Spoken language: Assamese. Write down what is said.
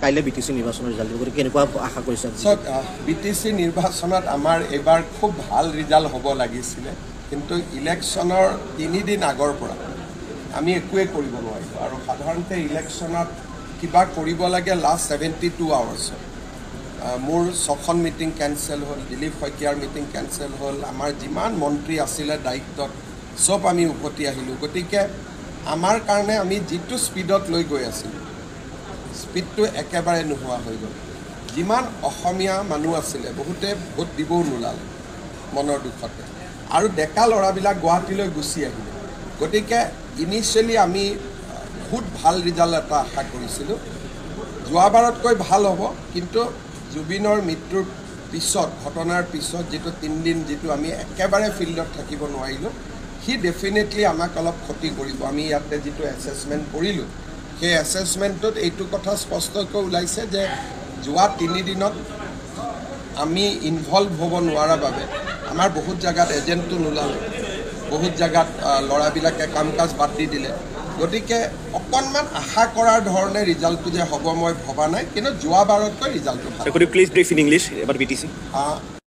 কাইলৈ BTC নিৰ্বাচনৰ ৰিজাল্ট দিব কেনেকুৱা আশা কৰিছে BTC নিৰ্বাচনত আমাৰ এবাৰ খুব ভাল ৰিজাল্ট হ'ব লাগিছিলে কিন্তু ইলেকশ্যনৰ 3 দিন আগৰ পৰা আমি একোৱে কৰিব নোৱাৰিলোঁ আৰু সাধাৰণতে ইলেকশ্যনত কিবা কৰিব লাগে লাষ্ট 72 আৱাৰ্ছ মোৰ 6খন মিটিং কেঞ্চেল হ'ল দিলীপ শইকীয়াৰ মিটিং কেঞ্চেল হ'ল আমাৰ যিমান মন্ত্ৰী আছিলে দায়িত্বত চব আমি উভতি আহিলোঁ গতিকে আমাৰ কাৰণে আমি যিটো স্পীডত লৈ গৈ আছিলোঁ স্পীডটো একেবাৰে নোহোৱা হৈ গ'ল যিমান অসমীয়া মানুহ আছিলে বহুতে ভোট দিবও নোলালে মনৰ দুখতে আৰু ডেকা ল'ৰাবিলাক গুৱাহাটীলৈ গুচি আহিলে গতিকে ইনিচিয়েলি আমি বহুত ভাল ৰিজাল্ট এটা আশা কৰিছিলোঁ যোৱাবাৰতকৈ ভাল হ'ব কিন্তু জুবিনৰ মৃত্যুৰ পিছত ঘটনাৰ পিছত যিটো 3 দিন যিটো আমি একেবাৰে ফিল্ডত থাকিব নোৱাৰিলোঁ সি ডেফিনেটলি আমাক অলপ ক্ষতি কৰিব আমি ইয়াতে যিটো এছেছমেণ্ট কৰিলোঁ সেই এছেছমেণ্টত এইটো কথা স্পষ্টকৈ ওলাইছে যে যোৱা 3 দিনত আমি ইনভলভ হ'ব নোৱাৰাৰ বাবে আমাৰ বহুত জায়গাত এজেণ্টটো নোলালে বহুত জায়গাত ল'ৰাবিলাকে কাম কাজ বাদ দি দিলে গতিকে অকণমান আশা কৰাৰ ধৰণে ৰিজাল্টটো যে হ'ব মই ভবা নাই কিন্তু যোৱাবাৰতকৈ ৰিজাল্টটো ভাল। Could you please brief in English about BTC?